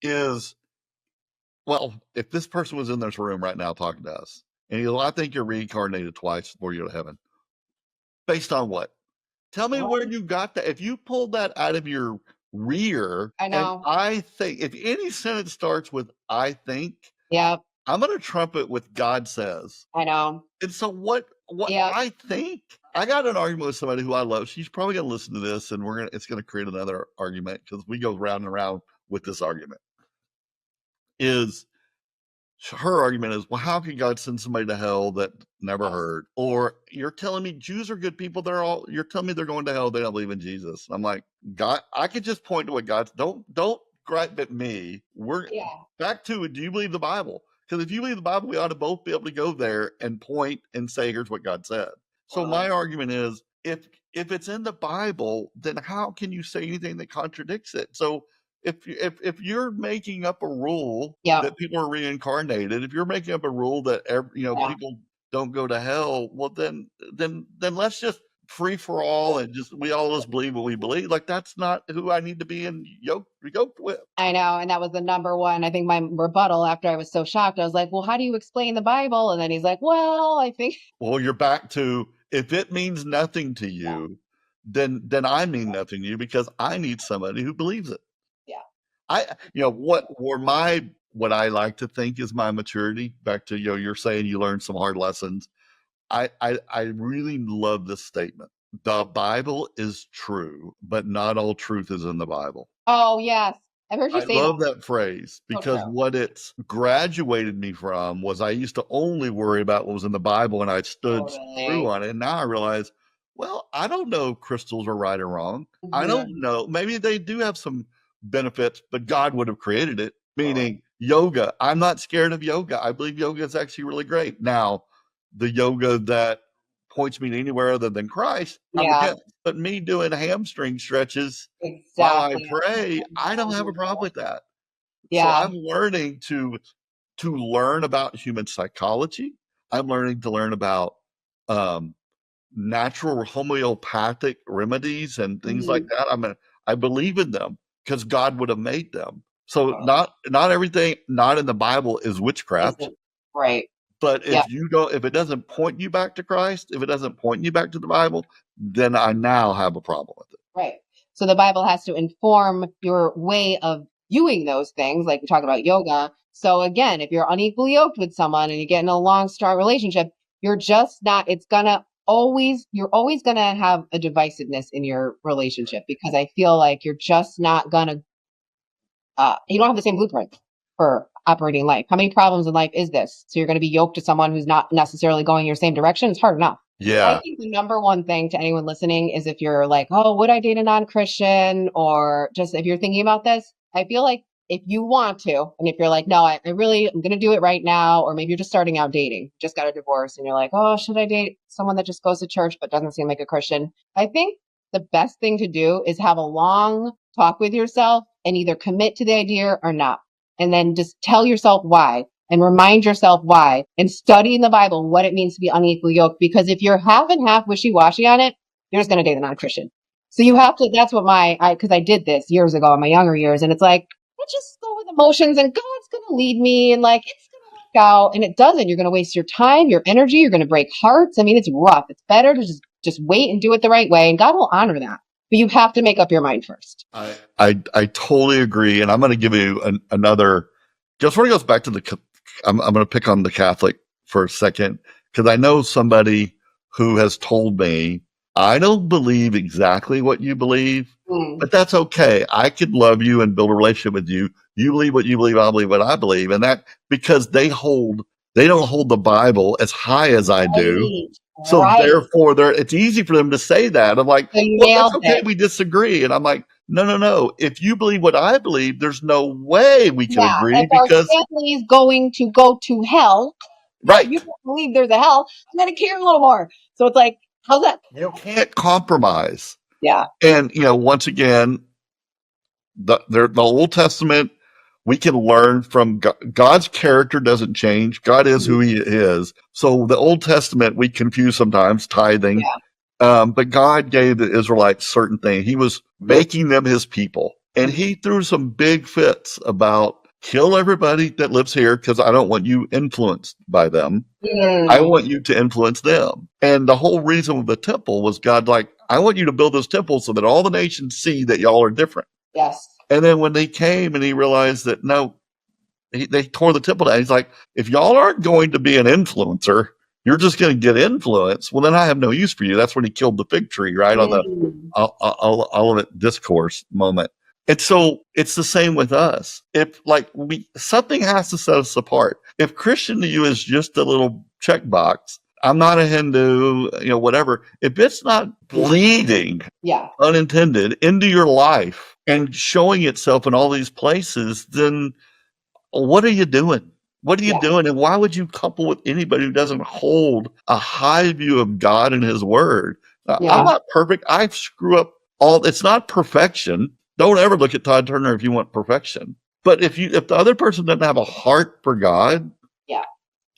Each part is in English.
is, well, if this person was in this room right now talking to us, and he goes, I think you're reincarnated twice before you go to heaven. Based on what? Tell me where you got that. If you pulled that out of your rear, I know. and I think, if any sentence starts with I think, Yep. I'm going to trumpet with God says. I know. And so what Yep. I think, I got an argument with somebody who I love. She's probably going to listen to this, and it's going to create another argument because we go round and round with this argument. Her argument is, well, how can God send somebody to hell that never heard? Or you're telling me Jews are good people. You're telling me they're going to hell. They don't believe in Jesus. I'm like, God, I could just point to what God's, don't gripe at me. We're back to it. Do you believe the Bible? Because if you believe the Bible, we ought to both be able to go there and point and say, here's what God said. So my argument is, if it's in the Bible, then how can you say anything that contradicts it? So if you're making up a rule that people are reincarnated, if you're making up a rule that people don't go to hell, well then let's just free for all and we all just believe what we believe. Like, that's not who I need to be yoked with. I know, and that was the number one. I think my rebuttal after I was so shocked, I was like, well, how do you explain the Bible? And then he's like, well, I think. Well, you're back to, if it means nothing to you, then I mean nothing to you, because I need somebody who believes it. What I like to think is my maturity. Back to, you're saying you learned some hard lessons. I really love this statement. The Bible is true, but not all truth is in the Bible. Oh, yes. I've heard you say that. I love that phrase, because what it's graduated me from was, I used to only worry about what was in the Bible, and I stood through on it. And now I realize, well, I don't know if crystals are right or wrong. I don't know. Maybe they do have some benefits, but God would have created it. Meaning yoga. I'm not scared of yoga. I believe yoga is actually really great. Now, the yoga that points me to anywhere other than Christ, I'm against. But me doing hamstring stretches while I pray, I don't have a problem with that. So I'm learning to learn about human psychology. I'm learning to learn about natural homeopathic remedies and things like that. I believe in them because God would have made them. So not everything not in the Bible is witchcraft. Right. But if it doesn't point you back to Christ, if it doesn't point you back to the Bible, then I now have a problem with it. Right. So the Bible has to inform your way of viewing those things, like we talk about yoga. So again, if you're unequally yoked with someone and you get in a long, strong relationship, you're always going to have a divisiveness in your relationship, because I feel like you're just not going to, you don't have the same blueprint for operating life. How many problems in life is this? So you're going to be yoked to someone who's not necessarily going your same direction. It's hard enough. Yeah. I think the number one thing to anyone listening is, if you're like, oh, would I date a non-Christian? Or just if you're thinking about this, I feel like if you want to, and if you're like, no, I'm going to do it right now. Or maybe you're just starting out dating, just got a divorce, and you're like, oh, should I date someone that just goes to church but doesn't seem like a Christian? I think the best thing to do is have a long talk with yourself and either commit to the idea or not. And then just tell yourself why, and remind yourself why, and study in the Bible what it means to be unequally yoked. Because if you're half and half wishy-washy on it, you're just going to date a non-Christian. So you have to, that's what because I did this years ago in my younger years. And it's like, let's just go with emotions and God's going to lead me, and like, it's going to work out. And it doesn't. You're going to waste your time, your energy. You're going to break hearts. I mean, it's rough. It's better to just wait and do it the right way. And God will honor that. But you have to make up your mind first. I totally agree. And I'm going to give you another, just when it goes back to I'm going to pick on the Catholic for a second, because I know somebody who has told me, I don't believe exactly what you believe, but that's okay. I could love you and build a relationship with you. You believe what you believe, I believe what I believe. And that, because they don't hold the Bible as high as I do. So therefore, it's easy for them to say that. I'm like, well, that's okay. We disagree. And I'm like, no. If you believe what I believe, there's no way we can agree, because our family is going to go to hell. Right. If you don't believe there's a hell, I'm going to care a little more. So it's like, how's that? You can't compromise. Yeah. And, once again, the Old Testament, we can learn from God's character doesn't change. God is who he is. So the Old Testament, we confuse sometimes tithing. Yeah. But God gave the Israelites certain things. He was making them his people. And he threw some big fits about kill everybody that lives here because I don't want you influenced by them. I want you to influence them. And the whole reason of the temple was God, like, I want you to build this temple so that all the nations see that y'all are different. Yes. And then when they came and he realized that no, they tore the temple down. He's like, if y'all aren't going to be an influencer, you're just going to get influence. Well, then I have no use for you. That's when he killed the fig tree, right? On the Olivet discourse moment. And so it's the same with us. If like something has to set us apart. If Christian to you is just a little checkbox, I'm not a Hindu, whatever. If it's not bleeding, unintended, into your life and showing itself in all these places, then what are you doing? What are you doing? And why would you couple with anybody who doesn't hold a high view of God and his word? I'm not perfect. I screw up it's not perfection. Don't ever look at ToddTurner if you want perfection. But if the other person doesn't have a heart for God,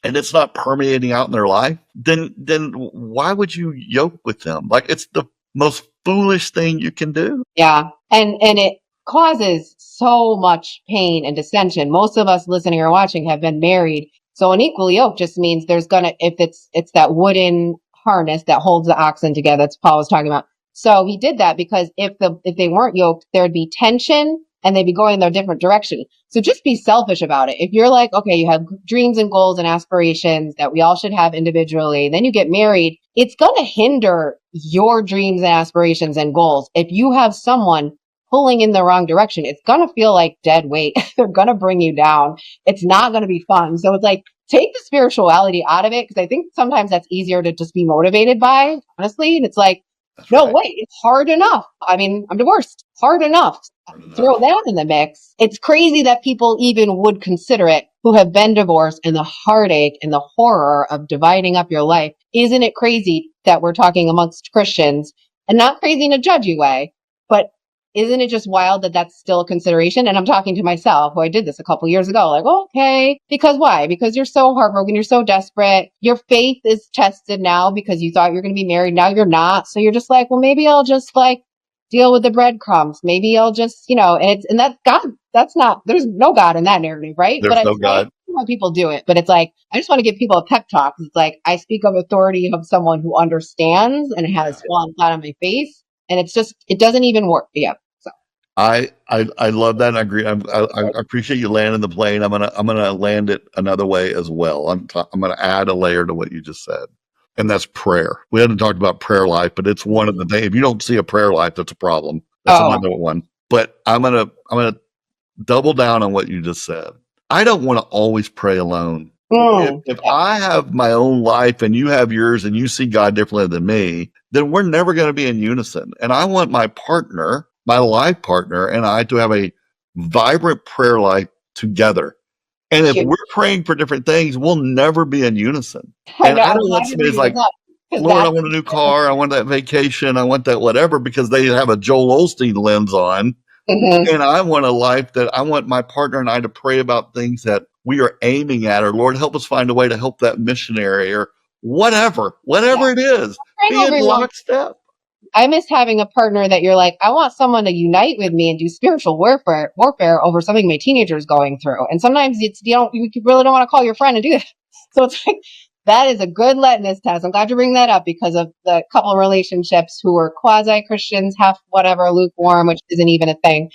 and it's not permeating out in their life, then why would you yoke with them? Like, it's the most foolish thing you can do. Yeah. And it causes so much pain and dissension. Most of us listening or watching have been married. So an equal yoke just means there's if it's that wooden harness that holds the oxen together. That's Paul was talking about. So he did that because if they weren't yoked, there'd be tension and they'd be going in their different direction. So just be selfish about it. If you're like, okay, you have dreams and goals and aspirations that we all should have individually, then you get married, it's going to hinder your dreams and aspirations and goals. If you have someone pulling in the wrong direction, it's going to feel like dead weight. They're going to bring you down. It's not going to be fun. So it's like, take the spirituality out of it, because I think sometimes that's easier to just be motivated by, honestly. And it's like, wait, it's hard enough. I mean, I'm divorced. Hard enough. Throw that in the mix. It's crazy that people even would consider it who have been divorced, and the heartache and the horror of dividing up your life. Isn't it crazy that we're talking amongst Christians, and not crazy in a judgy way, but isn't it just wild that that's still a consideration? And I'm talking to myself, who I did this a couple years ago, like, okay, because why? Because you're so heartbroken, you're so desperate, your faith is tested now because you thought you're going to be married, now you're not. So you're just like, well, maybe I'll just like deal with the breadcrumbs. Maybe I'll just, and that's God. That's not, there's no God in that narrative, right? There's no God. Why people do it, but it's like, I just want to give people a pep talk. It's like, I speak of authority of someone who understands and has fallen flat on my face. And it's just, it doesn't even work. Yeah. So I love that. And I agree. I appreciate you landing the plane. I'm gonna land it another way as well. I'm gonna add a layer to what you just said, and that's prayer. We haven't talked about prayer life, but it's one of the things. If you don't see a prayer life, that's a problem. That's another one. But I'm gonna double down on what you just said. I don't want to always pray alone. If I have my own life and you have yours and you see God differently than me, then we're never going to be in unison. And I want my partner, my life partner, and I to have a vibrant prayer life together. And if we're praying for different things, we'll never be in unison. And I don't want somebody's like, Lord, I want a new car. I want that vacation. I want that whatever, because they have a Joel Osteen lens on. And I want a life that I want my partner and I to pray about things that we are aiming at, or Lord, help us find a way to help that missionary, or whatever it is. Be in lockstep. I miss having a partner that you're like, I want someone to unite with me and do spiritual warfare over something my teenager is going through. And sometimes you really don't want to call your friend and do that. So it's like, that is a good litmus test. I'm glad you bring that up, because of the couple of relationships who were quasi-Christians, half whatever, lukewarm, which isn't even a thing.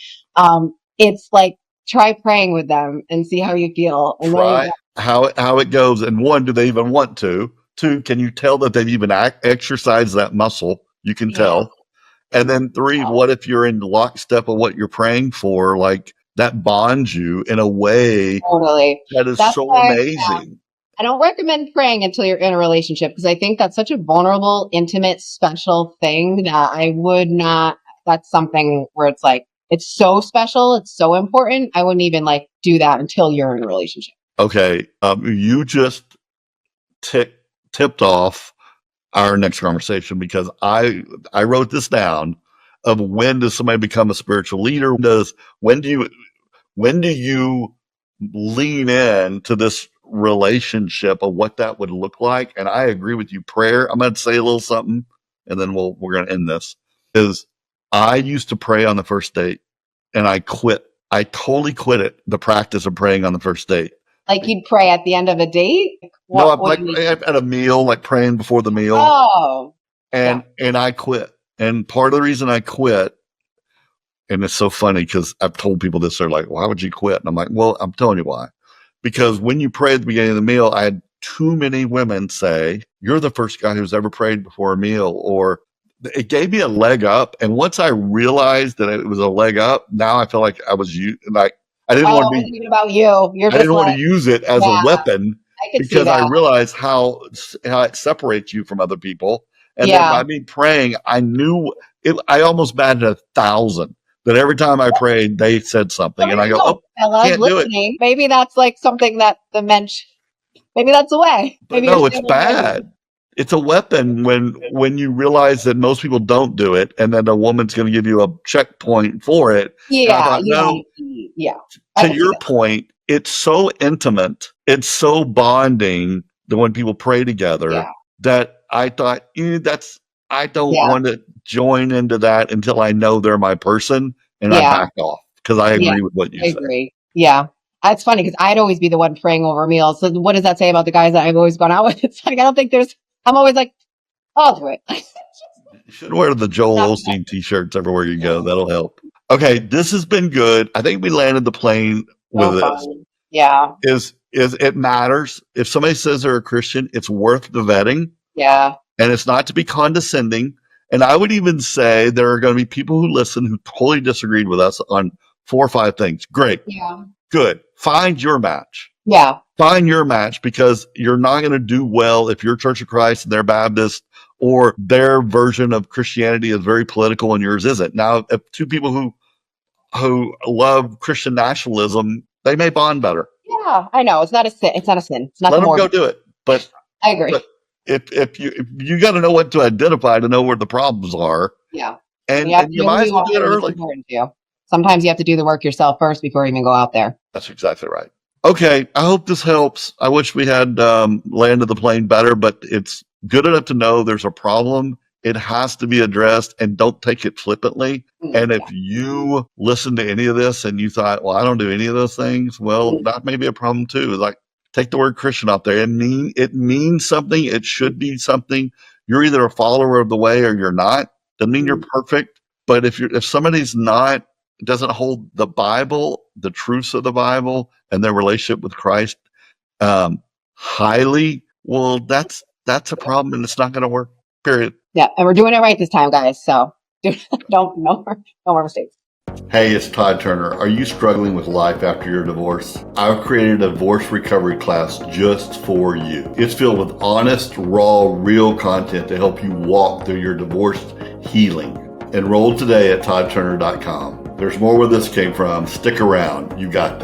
It's like, try praying with them and see how you feel. And try how it goes. And one, do they even want to? Two, can you tell that they've even exercised that muscle? You can tell. And then three, what if you're in lockstep of what you're praying for? Like, that bonds you in a way that is so amazing. I don't recommend praying until you're in a relationship, because I think that's such a vulnerable, intimate, special thing that I would not, that's something where it's like, it's so special, it's so important. I wouldn't even like do that until you're in a relationship. Okay. You just tipped off our next conversation, because I wrote this down of when does somebody become a spiritual leader? When do you lean in to this relationship of what that would look like? And I agree with you. Prayer. I'm going to say a little something, and then we're going to end this. Is I used to pray on the first date, and I quit. I totally quit it, the practice of praying on the first date. Like you'd pray at the end of a date? No, I'm What like do you mean? at a meal, like praying before the meal, Oh, yeah. and I quit. And part of the reason I quit, and it's so funny because I've told people this, they're like, "Why would you quit?" And I'm like, "Well, I'm telling you why. Because when you pray at the beginning of the meal, I had too many women say, 'You're the first guy who's ever prayed before a meal,' or it gave me a leg up. And once I realized that it was a leg up, now I feel like like I didn't Oh, want it to wasn't even about you. You're I just didn't want to like, use it as a yeah, weapon I could see because I that. realized how it separates you from other people. And then Yeah. by me praying, I knew it. I almost batted 1,000 that every time I prayed, they said something, There and I you go, go, "Oh, fellas can't do it." listening. Maybe that's like something that the men, maybe that's the way. But Maybe you're no, it's single men. bad. It's a weapon when you realize that most people don't do it, and then a woman's going to give you a checkpoint for it. And I Yeah, thought, you no. want to be, yeah, I To can see your that. point, it's so intimate, it's so bonding that when people pray together Yeah, that I thought, I don't yeah, want to join into that until I know they're my person, and I yeah, backed off because I yeah. agree with what you I said. agree. Yeah. It's funny because I'd always be the one praying over meals. So what does that say about the guys that I've always gone out with? It's like, I don't think I'm always like, I'll do it. You should wear the Joel Not Osteen t-shirts everywhere you go. That'll help. Okay, this has been good. I think we landed the plane with so this. fun. Yeah, Is it matters if somebody says they're a Christian, it's worth the vetting. yeah, And it's not to be condescending. And I would even say there are going to be people who listen who totally disagreed with us on 4 or 5 things. Great. yeah, Good. Find your match. yeah, Find your match because you're not going to do well if you're Church of Christ and they're Baptist or their version of Christianity is very political and yours isn't. Now, if two people who love Christian nationalism, they may bond better. yeah. I know it's not a sin. It's not a sin. It's not Let the them go Mormon. do it. But I agree. but if you got to know what to identify to know where the problems are, Yeah. and You you know who might as you well are do it and what's early. important to you. Sometimes you have to do the work yourself first before you even go out there. That's exactly right. Okay, I hope this helps. I wish we had landed the plane better, but it's good enough to know there's a problem. It has to be addressed, and don't take it flippantly. And if Yeah. you listen to any of this and you thought, "Well, I don't do any of those things," well, that may be a problem too. Like, take the word Christian out there. It means something. It should be something. You're either a follower of the way or you're not. Doesn't mean you're perfect, but if somebody's not, doesn't hold the Bible, the truths of the Bible, and their relationship with Christ highly, well, that's a problem, and it's not going to work. Period. Yeah. And we're doing it right this time, guys. So no more mistakes. Hey, it's Todd Turner. Are you struggling with life after your divorce? I've created a divorce recovery class just for you. It's filled with honest, raw, real content to help you walk through your divorce healing. Enroll today at ToddTurner.com. There's more where this came from. Stick around. You got this.